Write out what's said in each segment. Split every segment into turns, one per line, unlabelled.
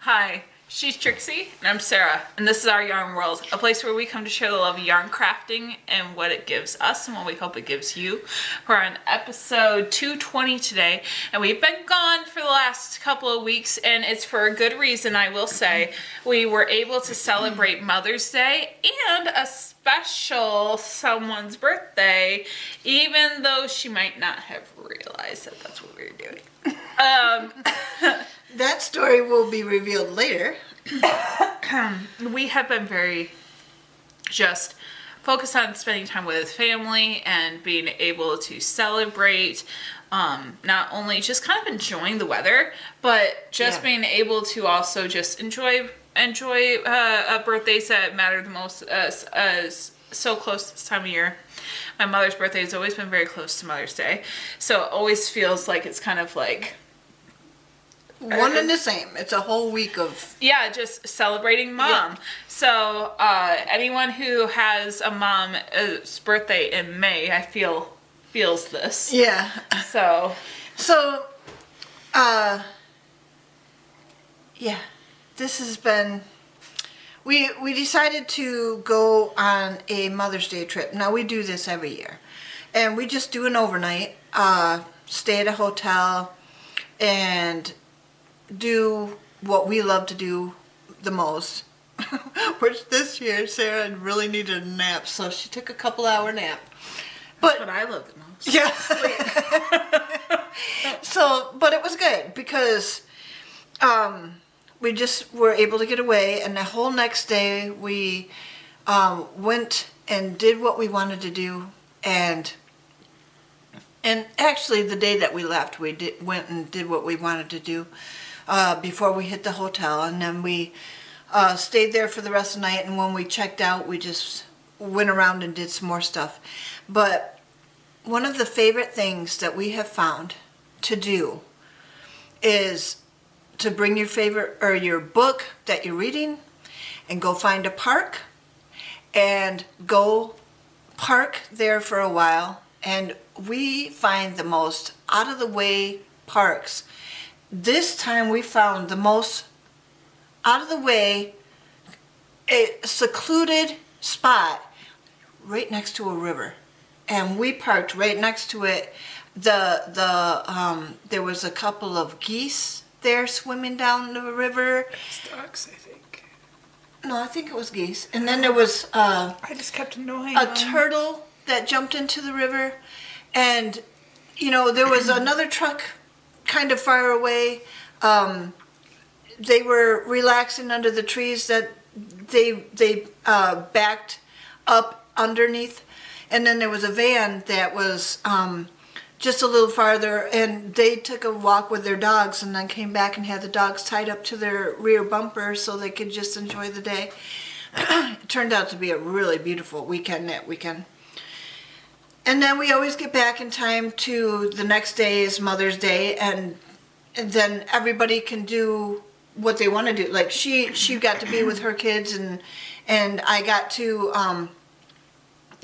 Hi, she's Trixie, and I'm Sarah, and this is Our Yarn World, a place where we come to share the love of yarn crafting and what it gives us and what we hope it gives you. We're on episode 220 today, and we've been gone for the last couple of weeks, and it's for a good reason, I will say. We were able to celebrate Mother's Day and a special someone's birthday, even though she might not have realized that that's what we were doing.
That story will be revealed later.
We have been very just focused on spending time with family and being able to celebrate, not only just kind of enjoying the weather, but just being able to also just enjoy birthdays that matter the most, as so close this time of year. My mother's birthday has always been very close to Mother's Day, so it always feels like it's kind of like
one and the same. It's a whole week of...
Yeah, just celebrating mom. Yeah. So anyone who has a mom's birthday in May, I feel feels this.
Yeah.
So
yeah, this has been... We decided to go on a Mother's Day trip. Now, we do this every year. And we just do an overnight, stay at a hotel, and do what we love to do the most. Which this year, Sarah really needed a nap, so she took a couple-hour nap.
That's what I love the most.
Yeah. But it was good because we just were able to get away, and the whole next day we went and did what we wanted to do, and actually the day that we left, we went and did what we wanted to do before we hit the hotel, and then we stayed there for the rest of the night, and when we checked out, we just went around and did some more stuff. But one of the favorite things that we have found to do is to bring your favorite or your book that you're reading and go find a park and go park there for a while. And we find the most out of the way parks. This time we found the most out of the way, a secluded spot right next to a river. And we parked right next to it. There was a couple of geese there swimming down the river.
It's ducks, I think.
No, I think it was geese. And then there was
I just kept annoying
a turtle that jumped into the river. And, you know, there was another truck kind of far away. They were relaxing under the trees that they backed up underneath. And then there was a van that was just a little farther, and they took a walk with their dogs and then came back and had the dogs tied up to their rear bumper so they could just enjoy the day. It turned out to be a really beautiful weekend that weekend. And then we always get back in time to the next day is Mother's Day, and then everybody can do what they want to do. Like she got to be with her kids, and I got to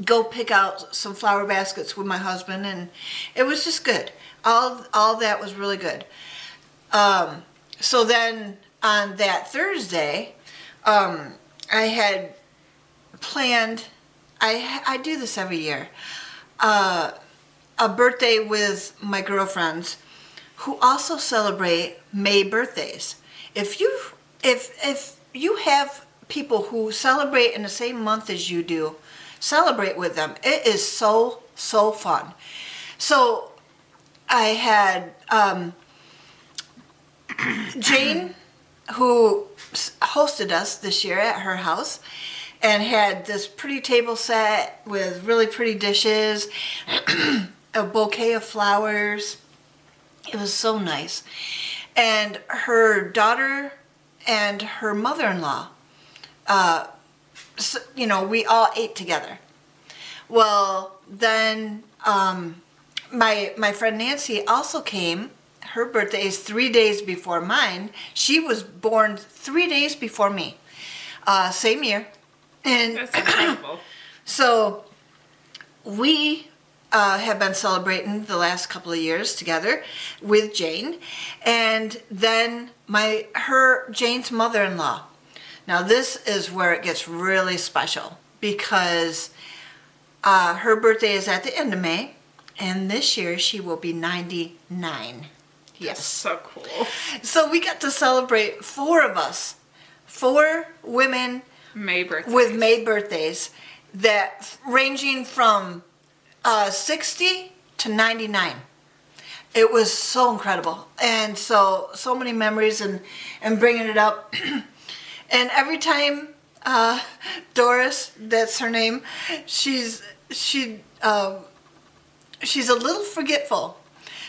go pick out some flower baskets with my husband, and it was just good. All that was really good. So then on that Thursday, I had planned, I do this every year, a birthday with my girlfriends who also celebrate May birthdays. If you have people who celebrate in the same month as you do, celebrate with them. It is so fun. So I had Jane, who hosted us this year at her house, and had this pretty table set with really pretty dishes, a bouquet of flowers. It was so nice. And her daughter and her mother-in-law, so, you know, we all ate together. Well, then my friend Nancy also came. Her birthday is 3 days before mine. She was born 3 days before me. Same year. And
that's incredible.
So we have been celebrating the last couple of years together with Jane, and then Jane's mother-in-law. Now this is where it gets really special because her birthday is at the end of May, and this year she will be 99. Yes.
That's so cool.
So we got to celebrate, 4 of us, 4 women
May birthdays.
with May birthdays, that ranging from 60 to 99. It was so incredible, and so many memories, and bringing it up. And every time Doris, that's her name, she's a little forgetful.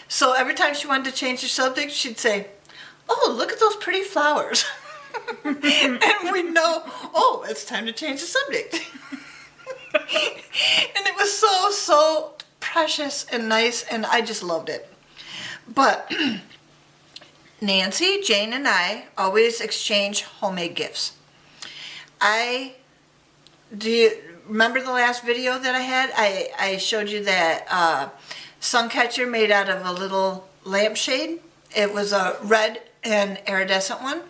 So every time she wanted to change the subject, she'd say, "Oh, look at those pretty flowers." And we know, oh, it's time to change the subject. And it was so precious and nice, and I just loved it. But Nancy, Jane, and I always exchange homemade gifts. Do you remember the last video that I had? I showed you that sun catcher made out of a little lampshade. It was a red and iridescent one.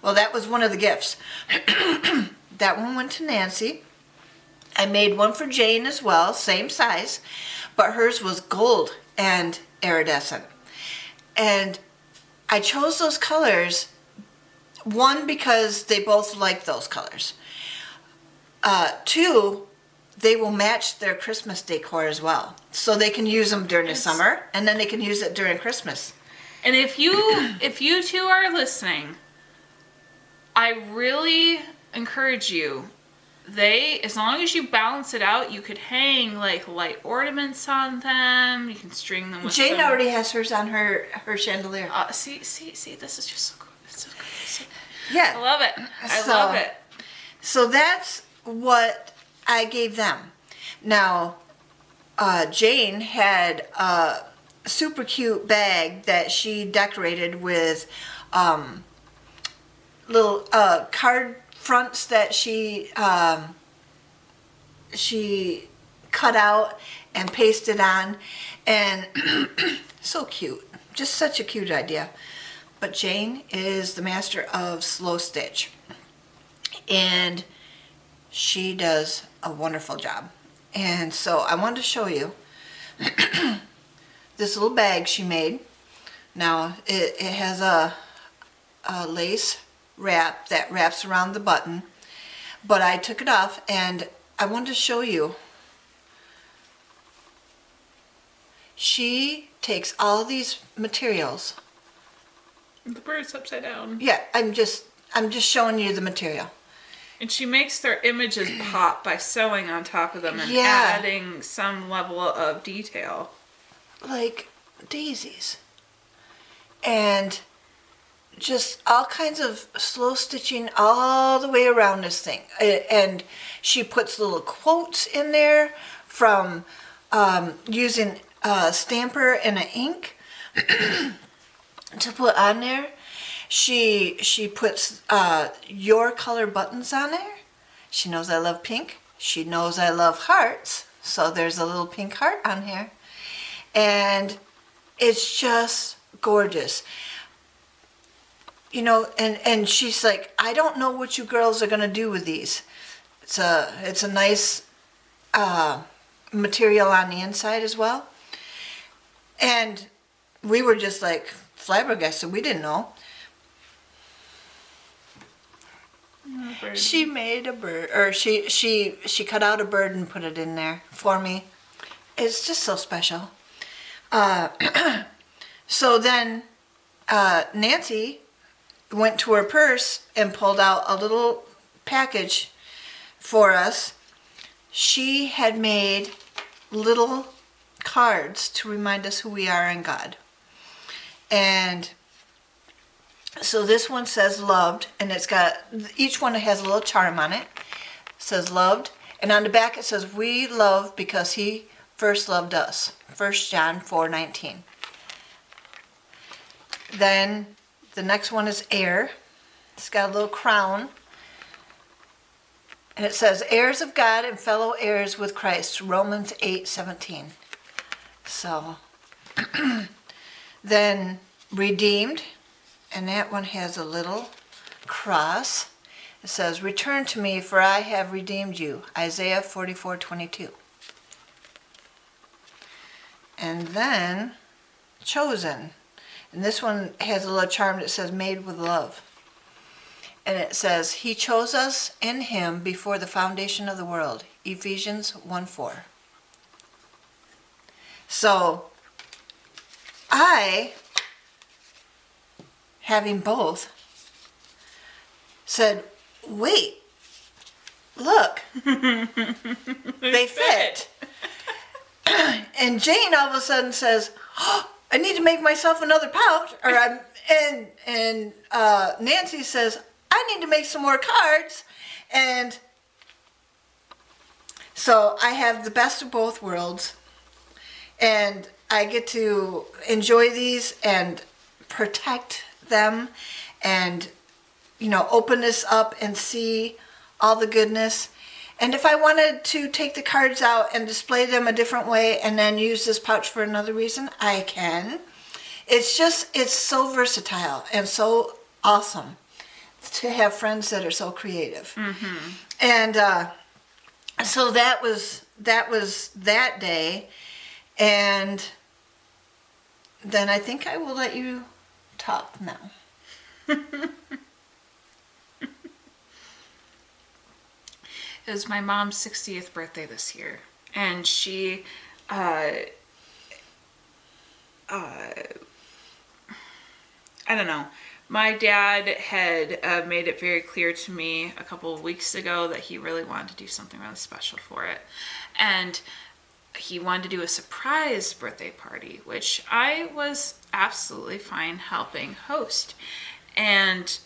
Well, that was one of the gifts. That one went to Nancy. I made one for Jane as well, same size, but hers was gold and iridescent. And I chose those colors, one, because they both like those colors. 2, they will match their Christmas decor as well. So they can use them during the summer, and then they can use it during Christmas.
And if you two are listening, I really encourage you. As long as you balance it out, you could hang like light ornaments on them. You can string them with
Jane already has hers on her chandelier.
See, this is just so cool. It's so cool. See?
Yeah.
I love it. I love it.
So that's what I gave them. Now, Jane had a super cute bag that she decorated with little card fronts that she cut out and pasted on, and so cute. Just such a cute idea. But Jane is the master of slow stitch, and she does a wonderful job. And so I wanted to show you this little bag she made. Now it has a lace wrap that wraps around the button, but I took it off, and I wanted to show you. She takes all these materials.
The bird's upside down.
Yeah, I'm just showing you the material.
And she makes their images pop by sewing on top of them and
Yeah.
adding some level of detail.
Like daisies. And just all kinds of slow stitching all the way around this thing. And she puts little quotes in there from using a stamper and an ink to put on there. She puts your color buttons on there. She knows I love pink. She knows I love hearts. So there's a little pink heart on here. And it's just gorgeous. You know, and she's like, I don't know what you girls are gonna do with these. It's a nice material on the inside as well. And we were just like flabbergasted. We didn't know. She made a bird, or she cut out a bird and put it in there for me. It's just so special. So then Nancy went to her purse and pulled out a little package for us. She had made little cards to remind us who we are in God. And so this one says loved, and it's got, each one has a little charm on it. It says loved, and on the back it says we love because he first loved us. 1 John 4:19. Then the next one is heir. It's got a little crown. And it says heirs of God and fellow heirs with Christ. Romans 8:17. So then redeemed, and that one has a little cross. It says, "Return to me, for I have redeemed you." Isaiah 44:22. And then chosen. And this one has a little charm that says, "Made with love." And it says, "He chose us in him before the foundation of the world." Ephesians 1:4. So I, having both, said, wait, look, they fit. And Jane all of a sudden says, "Oh, I need to make myself another pouch." And Nancy says, "I need to make some more cards." And so I have the best of both worlds. And I get to enjoy these and protect them and, open this up and see all the goodness. And if I wanted to take the cards out and display them a different way and then use this pouch for another reason, I can. It's so versatile and so awesome to have friends that are so creative. Mm-hmm. And so that was that day. And then I think I will let you talk now.
It was my mom's 60th birthday this year, and she I don't know. My dad had made it very clear to me a couple of weeks ago that he really wanted to do something really special for it. And he wanted to do a surprise birthday party, which I was absolutely fine helping host. And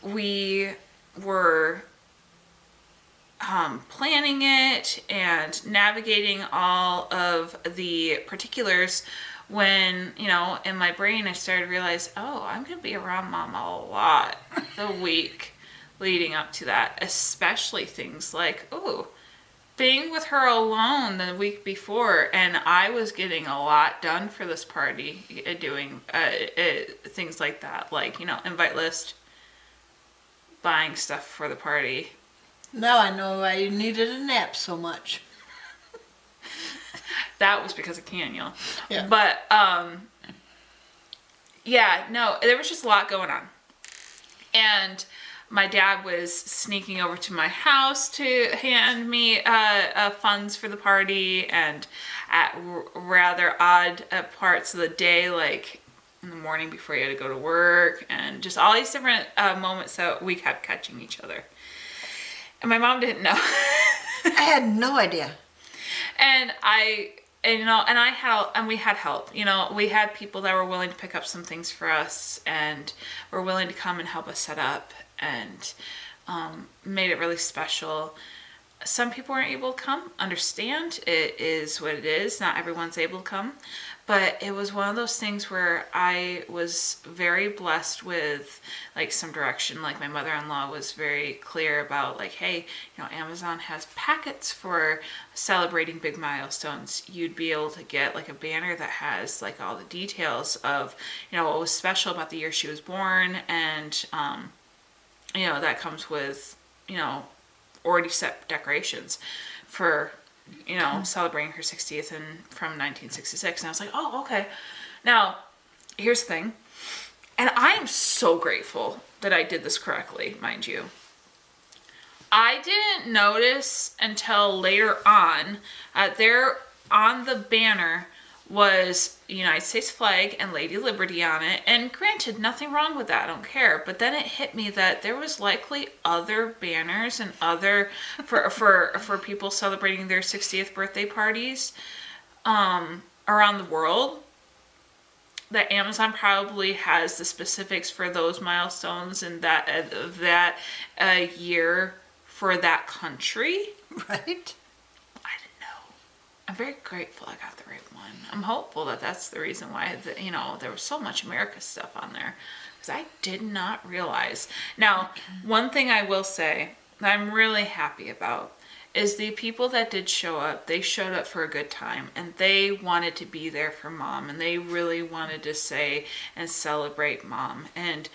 we were planning it and navigating all of the particulars when, in my brain I started to realize, oh, I'm going to be around Mom a lot the week leading up to that, especially things like, being with her alone the week before, and I was getting a lot done for this party, doing things like that, like, invite list, buying stuff for the party.
Now I know why you needed a nap so much.
That was because of Daniel.
Yeah.
But, there was just a lot going on. And my dad was sneaking over to my house to hand me funds for the party, and at rather odd parts of the day, like in the morning before he had to go to work, and just all these different moments that we kept catching each other. And my mom didn't know.
I had no idea.
And we had help. We had people that were willing to pick up some things for us and were willing to come and help us set up, and made it really special. Some people weren't able to come. Understand, it is what it is. Not everyone's able to come. But it was one of those things where I was very blessed with, like, some direction. Like, my mother-in-law was very clear about, like, hey, Amazon has packets for celebrating big milestones. You'd be able to get, like, a banner that has, like, all the details of, what was special about the year she was born. And, that comes with, already set decorations for celebrating her 60th from 1966. And I was like, oh, okay. Now, here's the thing. And I am so grateful that I did this correctly, mind you. I didn't notice until later on, there on the banner was the United States flag and Lady Liberty on it. And granted, nothing wrong with that. I don't care. But then it hit me that there was likely other banners and other for people celebrating their 60th birthday parties around the world. That Amazon probably has the specifics for those milestones and that year for that country.
Right?
I'm very grateful I got the right one. I'm hopeful that that's the reason why, there was so much America stuff on there. Because I did not realize. Now, one thing I will say that I'm really happy about is the people that did show up, they showed up for a good time, and they wanted to be there for Mom, and they really wanted to say and celebrate Mom. And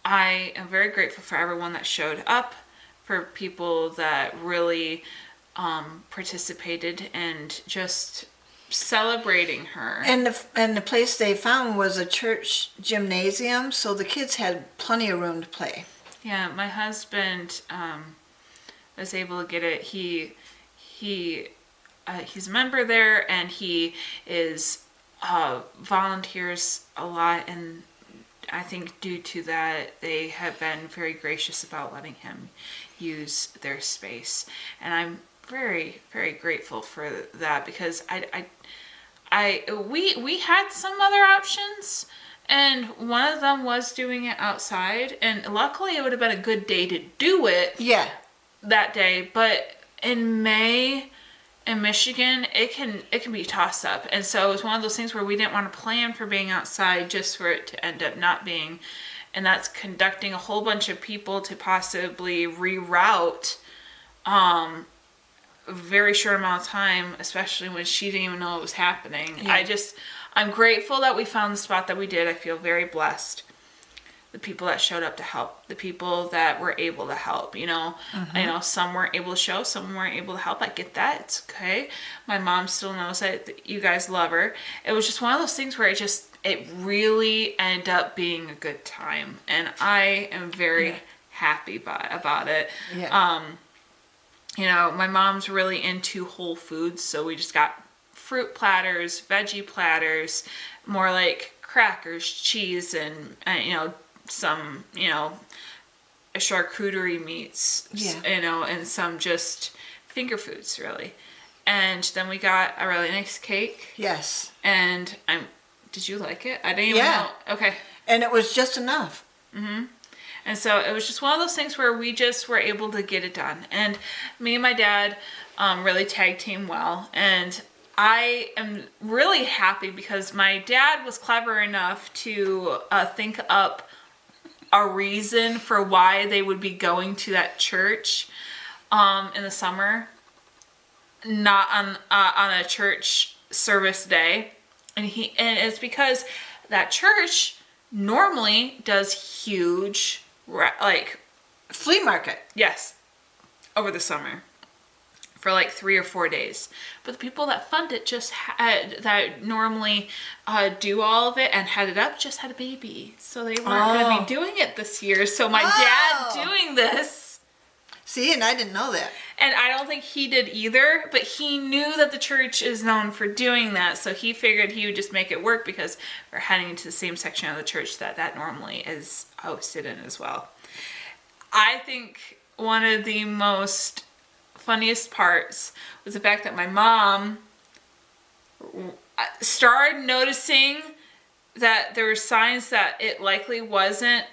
I am very grateful for everyone that showed up, for people that really participated and just celebrating her.
And the place they found was a church gymnasium, so the kids had plenty of room to play.
Yeah, my husband was able to get it. He's a member there, and he is volunteers a lot, and I think due to that, they have been very gracious about letting him use their space, and I'm very, very grateful for that, because we had some other options, and one of them was doing it outside, and luckily it would have been a good day to do it.
Yeah.
That day, but in May in Michigan, it can be tossed up, and so it was one of those things where we didn't want to plan for being outside just for it to end up not being, and that's conducting a whole bunch of people to possibly reroute a very short amount of time, especially when she didn't even know it was happening. Yeah. I'm grateful that we found the spot that we did. I feel very blessed. The people that showed up to help, the people that were able to help, you know.
Mm-hmm.
I know some weren't able to show, some weren't able to help. I get that. It's okay. My mom still knows that you guys love her. It was just one of those things where it really ended up being a good time. And I am very happy about it.
Yeah.
You know, my mom's really into whole foods, so we just got fruit platters, veggie platters, more like crackers, cheese, and you know, some, you know, charcuterie meats, you know, and some just finger foods, really. And then we got a really nice cake.
Yes.
And did you like it? I didn't even know. Okay.
And it was just enough.
Mm-hmm. And so it was just one of those things where we just were able to get it done. And me and my dad really tag team well. And I am really happy because my dad was clever enough to think up a reason for why they would be going to that church in the summer, not on a church service day. And it's because that church normally does huge, like,
flea market.
Yes, over the summer for like 3 or 4 days. But the people that fund it that normally do all of it and head it up just had a baby, so they weren't going to be doing it this year. So my dad doing this.
See, and I didn't know that.
And I don't think he did either, but he knew that the church is known for doing that, so he figured he would just make it work because we're heading into the same section of the church that normally is hosted in as well. I think one of the most funniest parts was the fact that my mom started noticing that there were signs that it likely wasn't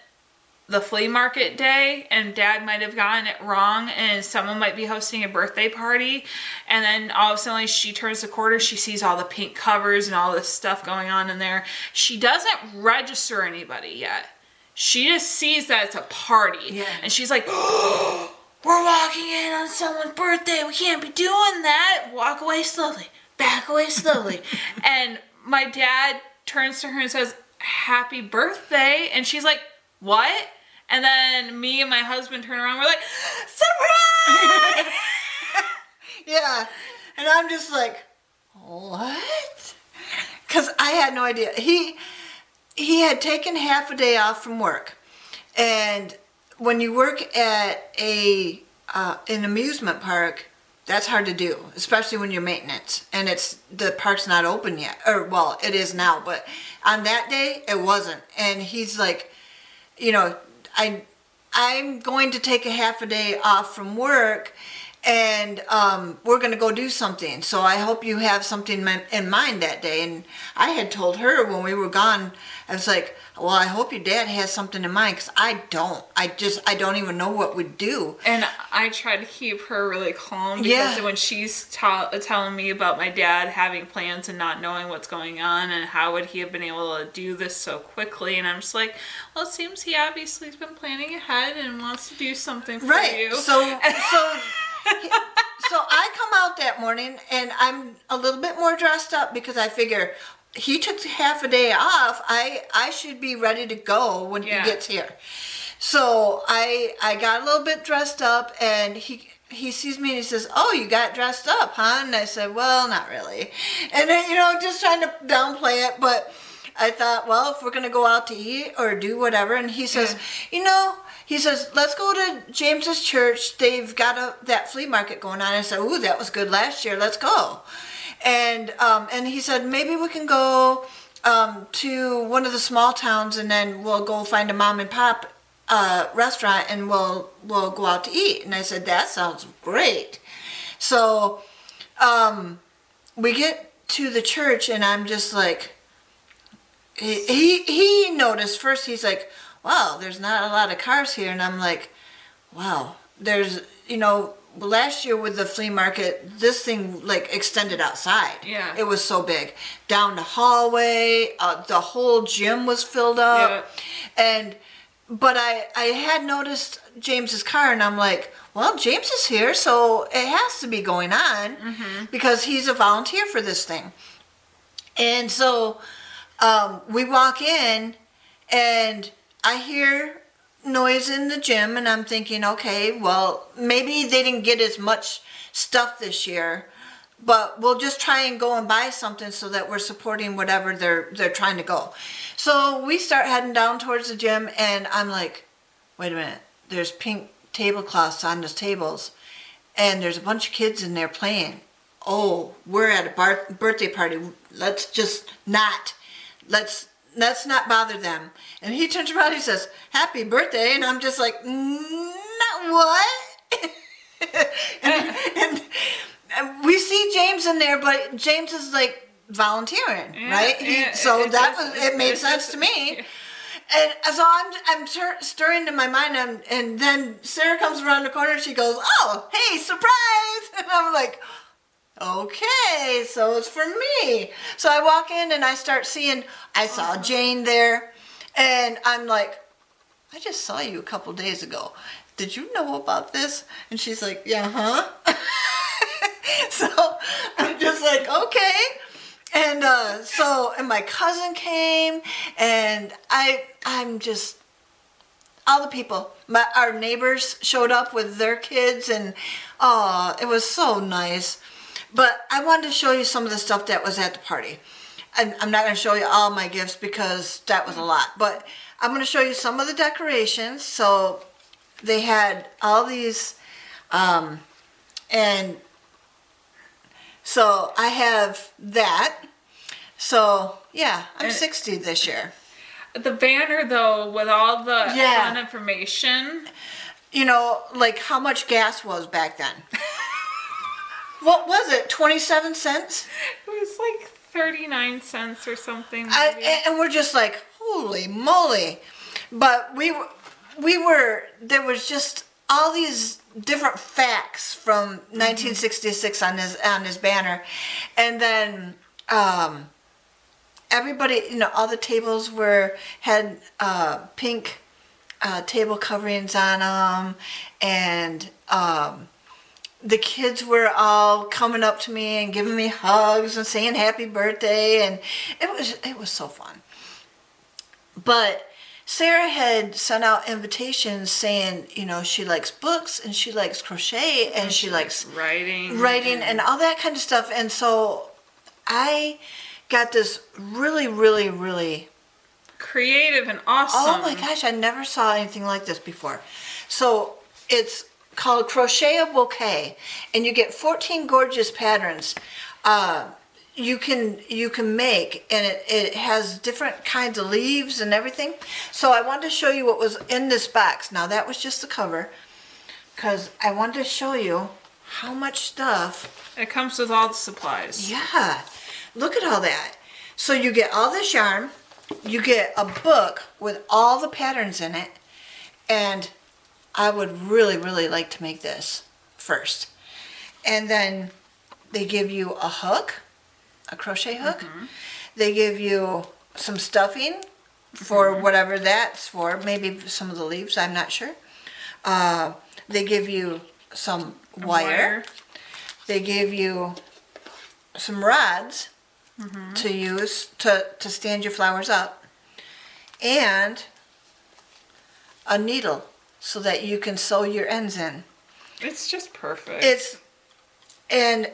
the flea market day, and Dad might have gotten it wrong, and someone might be hosting a birthday party. And then all of a sudden she turns the corner, she sees all the pink covers and all this stuff going on in there. She doesn't register anybody yet. She just sees that it's a party.
Yeah.
And she's like, oh, we're walking in on someone's birthday. We can't be doing that. Walk away slowly. Back away slowly. And my dad turns to her and says, happy birthday. And she's like, what? And then me and my husband turn around. We're like, surprise!
Yeah. And I'm just like, what? Because I had no idea. He had taken half a day off from work. And when you work at an amusement park, that's hard to do, especially when you're maintenance and the park's not open yet. Or, well, it is now, but on that day, it wasn't. And he's like, you know, I'm going to take a half a day off from work, and we're going to go do something. So I hope you have something in mind that day. And I had told her when we were gone, I was like, well, I hope your dad has something in mind, because I don't. I don't even know what we'd do.
And I try to keep her really calm, because when she's telling me about my dad having plans and not knowing what's going on and how would he have been able to do this so quickly, and I'm just like, well, it seems he obviously has been planning ahead and wants to do something for you.
So So I come out that morning and I'm a little bit more dressed up because I figure he took half a day off. I should be ready to go when he gets here. So I got a little bit dressed up and he sees me and he says, "Oh, you got dressed up, huh?" And I said, "Well, not really." And then, just trying to downplay it, but I thought, well, if we're going to go out to eat or do whatever. And he says, he says, "Let's go to James's church. They've got that flea market going on." I said, "Ooh, that was good last year. Let's go." And he said, "Maybe we can go to one of the small towns and then we'll go find a mom and pop restaurant and we'll go out to eat." And I said, "That sounds great." So we get to the church and I'm just like, he noticed first. He's like, "Wow, there's not a lot of cars here." And I'm like, "Wow, there's, last year with the flea market, this thing like extended outside.
Yeah.
It was so big. Down the hallway, the whole gym was filled up. Yeah. But I had noticed James's car and I'm like, well, James is here, so it has to be going on because he's a volunteer for this thing. And so we walk in and I hear noise in the gym and I'm thinking, okay, well, maybe they didn't get as much stuff this year, but we'll just try and go and buy something so that we're supporting whatever they're trying to go. So we start heading down towards the gym and I'm like, wait a minute, there's pink tablecloths on the tables and there's a bunch of kids in there playing. Oh, we're at a birthday party. Let's not bother them. And he turns around and he says, "Happy birthday." And I'm just like, not what? and we see James in there, but James is like volunteering, right? It made sense to me. Yeah. And so I'm stirring in my mind, and then Sarah comes around the corner and she goes, "Oh, hey, surprise!" And I'm like, okay, so it's for me. So I walk in and I start seeing, I saw Jane there, and I'm like, "I just saw you a couple days ago. Did you know about this?" And she's like, "Yeah, huh?" So I'm just like, okay. And and my cousin came, and I'm just, all the people, our neighbors showed up with their kids, and it was so nice. But I wanted to show you some of the stuff that was at the party. I'm not going to show you all my gifts because that was a lot, but I'm going to show you some of the decorations. So they had all these, and so I have that. So yeah, I'm 60 this year.
The banner though, with all the fun information.
Like how much gas was back then. What was it, 27 cents?
It was like 39 cents or something.
And we're just like, holy moly. But there was just all these different facts from 1966 on his banner. And then everybody, all the tables had pink table coverings on them, and the kids were all coming up to me and giving me hugs and saying happy birthday, and it was so fun. But Sarah had sent out invitations saying, she likes books and she likes crochet and she likes writing and all that kind of stuff. And so I got this really, really, really
creative and awesome.
Oh my gosh, I never saw anything like this before. So it's called Crochet a Bouquet, and you get 14 gorgeous patterns you can make, and it has different kinds of leaves and everything. So I wanted to show you what was in this box. Now that was just the cover, because I wanted to show you how much stuff.
It comes with all the supplies.
Yeah, look at all that. So you get all this yarn, you get a book with all the patterns in it, and I would really, really like to make this first. And then they give you a hook, a crochet hook. Mm-hmm. They give you some stuffing for whatever that's for, maybe some of the leaves, I'm not sure. They give you some wire. they gave you some rods to use to stand your flowers up, and a needle so that you can sew your ends in.
It's just perfect.
And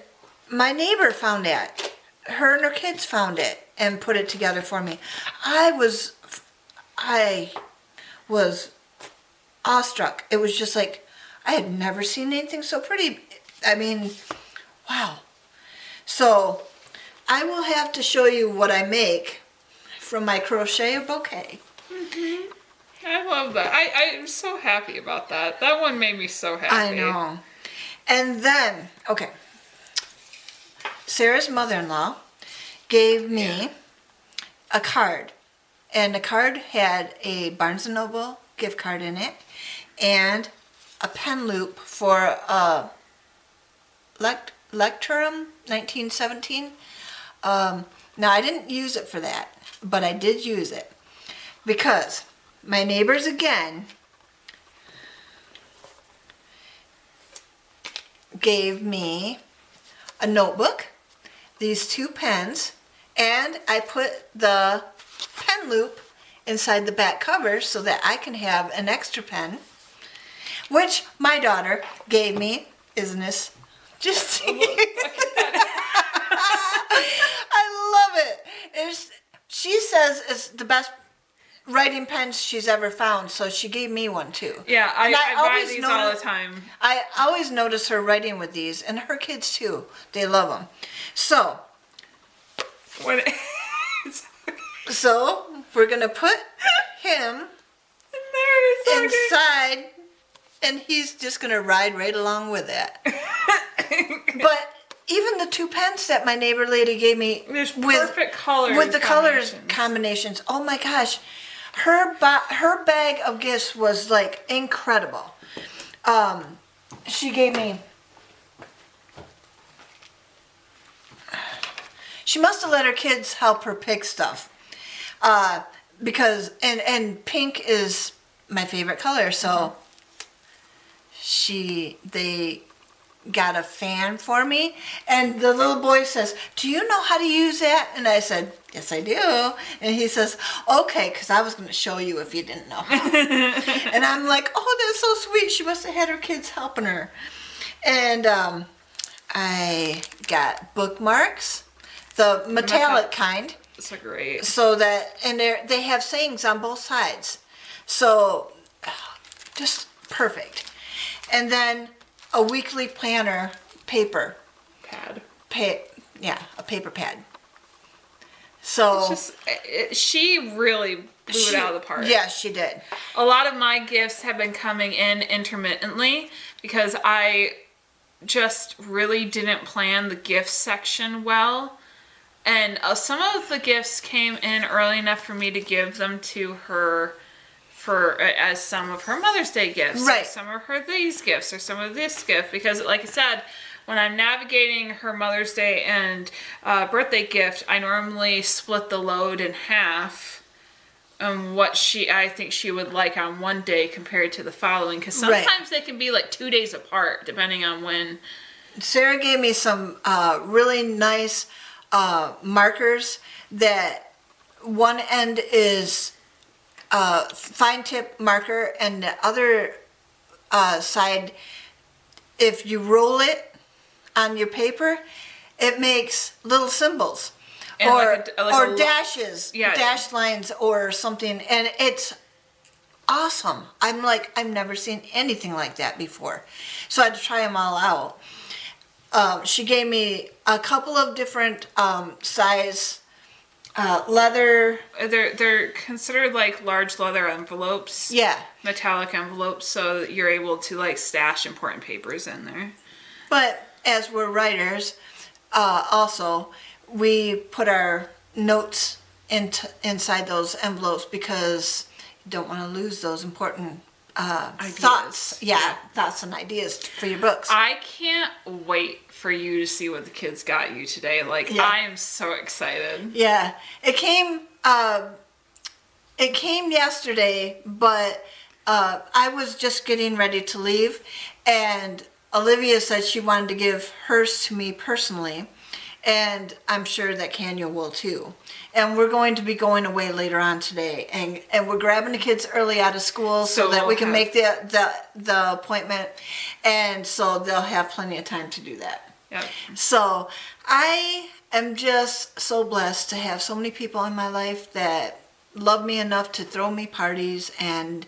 my neighbor found that. Her and her kids found it and put it together for me. I was awestruck. It was just like, I had never seen anything so pretty. I mean, wow. So I will have to show you what I make from my crochet bouquet.
I love that. I'm so happy about that. That one made me so happy.
I know. And then, okay, Sarah's mother-in-law gave me a card. And the card had a Barnes & Noble gift card in it and a pen loop for a Lecturum 1917. Now, I didn't use it for that, but I did use it because my neighbors again gave me a notebook, these 2 pens, and I put the pen loop inside the back cover so that I can have an extra pen, which my daughter gave me. Isn't this just... I love it. She says it's the best writing pen she's ever found, so she gave me one too.
Yeah, I buy these all the time.
I always notice her writing with these, and her kids too. They love them. So, so we're gonna put him inside, and he's just gonna ride right along with that. But even the 2 pens that my neighbor lady gave me,
there's perfect colors
with the colors combinations. Oh my gosh, her bag of gifts was like incredible. She gave me. She must have let her kids help her pick stuff, because and pink is my favorite color, so they got a fan for me, and the little boy says, "Do you know how to use that?" And I said, "Yes, I do." And he says, "Okay," because I was going to show you if you didn't know. And I'm like, "Oh, that's so sweet. She must have had her kids helping her." And I got bookmarks, the metallic kind.
So great.
So that, and they have sayings on both sides. So just perfect. And then a weekly planner paper
pad.
A paper pad. So
it's just, she really blew it out of the park.
Yes, she did.
A lot of my gifts have been coming in intermittently because I just really didn't plan the gift section well. And some of the gifts came in early enough for me to give them to her as some of her Mother's Day gifts,
right?
Or some of her these gifts, or some of this gift. Because, like I said, when I'm navigating her Mother's Day and birthday gift, I normally split the load in half. What I think she would like on one day compared to the following, because sometimes they can be like 2 days apart depending on when.
Sarah gave me some really nice markers that one end is fine tip marker, and the other side, if you roll it on your paper, it makes little symbols. And or dashes, dash lines or something, and it's awesome. I'm like, I've never seen anything like that before. So I had to try them all out. She gave me a couple of different size leather.
They're considered like large leather envelopes.
Yeah.
Metallic envelopes, so that you're able to like stash important papers in there.
But as we're writers, also, we put our notes inside those envelopes because you don't want to lose those important thoughts. Yeah, thoughts and ideas for your books.
I can't wait for you to see what the kids got you today. Like, I am so excited.
Yeah, it came yesterday, but I was just getting ready to leave, and Olivia said she wanted to give hers to me personally, and I'm sure that Kenya will too. And we're going to be going away later on today, and we're grabbing the kids early out of school so that we can make the appointment, and so they'll have plenty of time to do that.
Yep.
So I am just so blessed to have so many people in my life that love me enough to throw me parties and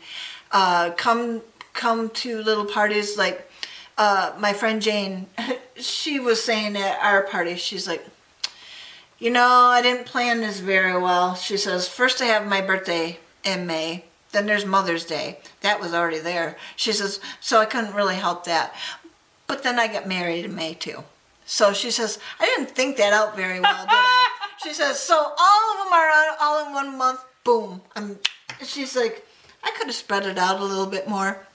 come to little parties. Like my friend Jane, she was saying at our party, she's like, I didn't plan this very well. She says, first I have my birthday in May, then there's Mother's Day. That was already there. She says, so I couldn't really help that. But then I got married in May too. So she says, I didn't think that out very well, did I? She says, so all of them are all in 1 month, boom. She's like, I could have spread it out a little bit more.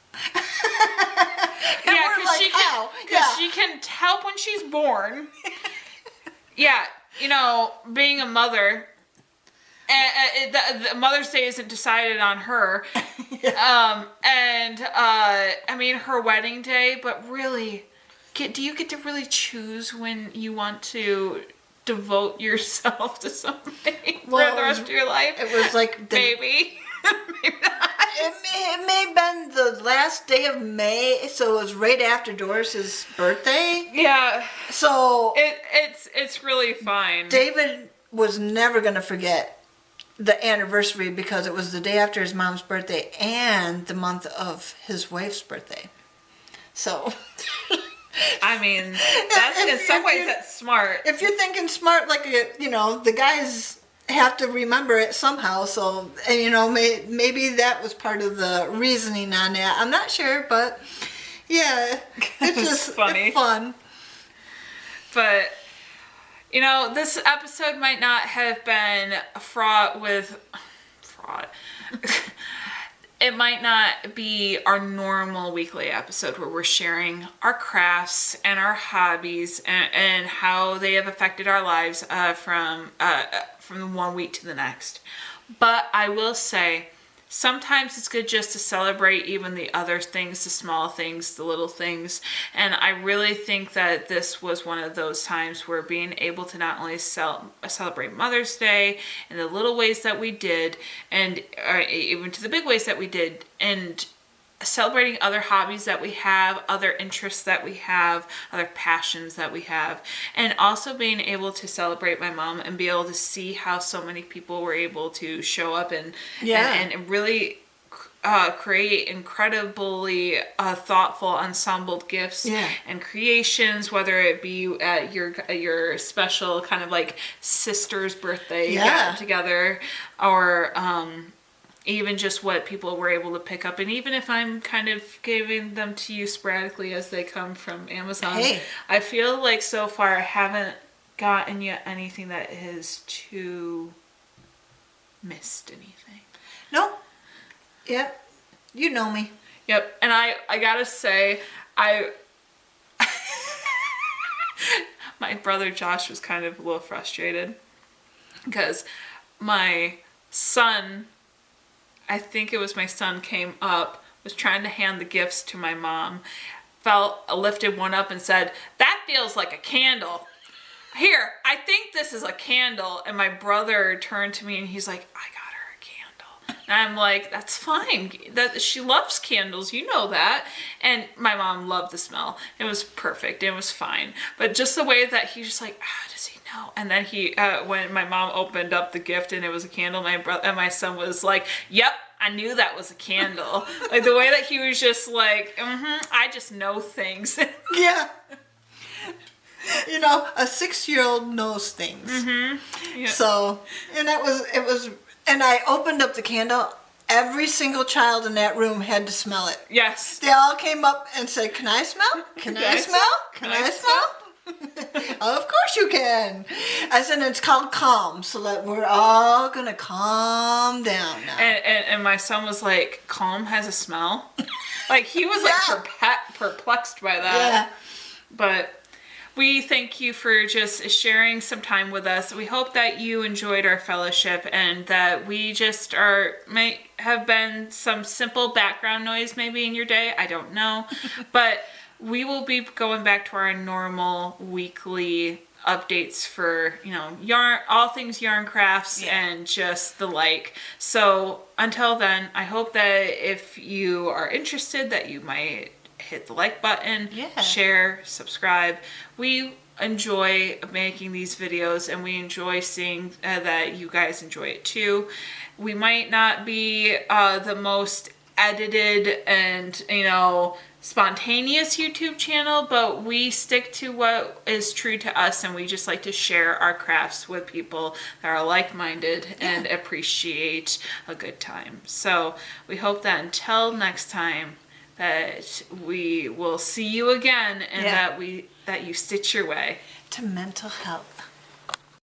Yeah, because she can help when she's born. Yeah, being a mother, the Mother's Day isn't decided on her. Yeah. I mean, her wedding day, but really, do you get to really choose when you want to devote yourself to something for the rest of your life?
It was like
maybe. Maybe not.
It may have been the last day of May, so it was right after Doris's birthday.
Yeah.
So
it's really fine.
David was never going to forget the anniversary because it was the day after his mom's birthday and the month of his wife's birthday. So
I mean, that's in some ways that's smart.
If you're thinking smart, like the guys have to remember it somehow. So maybe that was part of the reasoning on that. I'm not sure, but yeah, it's just funny. It's fun.
But this episode might not have been fraught. It might not be our normal weekly episode where we're sharing our crafts and our hobbies and how they have affected our lives from the 1 week to the next. But I will say, sometimes it's good just to celebrate even the other things, the small things, the little things. And I really think that this was one of those times where being able to not only celebrate Mother's Day in the little ways that we did, and even to the big ways that we did, and celebrating other hobbies that we have, other interests that we have, other passions that we have, and also being able to celebrate my mom and be able to see how so many people were able to show up and really create incredibly thoughtful ensembled gifts and creations, whether it be at your special kind of like sister's birthday get together, or even just what people were able to pick up. And even if I'm kind of giving them to you sporadically as they come from Amazon, I feel like so far I haven't gotten you anything that is too missed anything.
No. Yep. You know me.
Yep. And I gotta say, my brother Josh was kind of a little frustrated because my son, I think it was my son, came up, was trying to hand the gifts to my mom, lifted one up and said, "That feels like a candle. Here, I think this is a candle." And my brother turned to me and he's like, "I got her a candle." And I'm like, "That's fine. She loves candles, you know that." And my mom loved the smell. It was perfect. It was fine. But just the way that he's just like, does he know? And then when my mom opened up the gift and it was a candle, my son was like, "Yep, I knew that was a candle." Like the way that he was just like, I just know things.
Yeah. A 6-year-old knows things. Mm-hmm. Yeah. So, and it was, and I opened up the candle. Every single child in that room had to smell it.
Yes.
They all came up and said, "Can I smell? Can I smell? Can I smell?" Of course you can. I said, it's called calm, so that we're all gonna calm down now.
And my son was like, "Calm has a smell?" Like he was like perplexed by that. Yeah. But we thank you for just sharing some time with us. We hope that you enjoyed our fellowship and that we just may have been some simple background noise maybe in your day. I don't know. But we will be going back to our normal weekly updates for, yarn, all things yarn crafts and just the like. So until then, I hope that if you are interested, that you might hit the like button, share, subscribe. We enjoy making these videos and we enjoy seeing that you guys enjoy it too. We might not be the most edited and spontaneous YouTube channel, but we stick to what is true to us, and we just like to share our crafts with people that are like-minded and appreciate a good time. So we hope that until next time that we will see you again, and that you stitch your way
to mental health.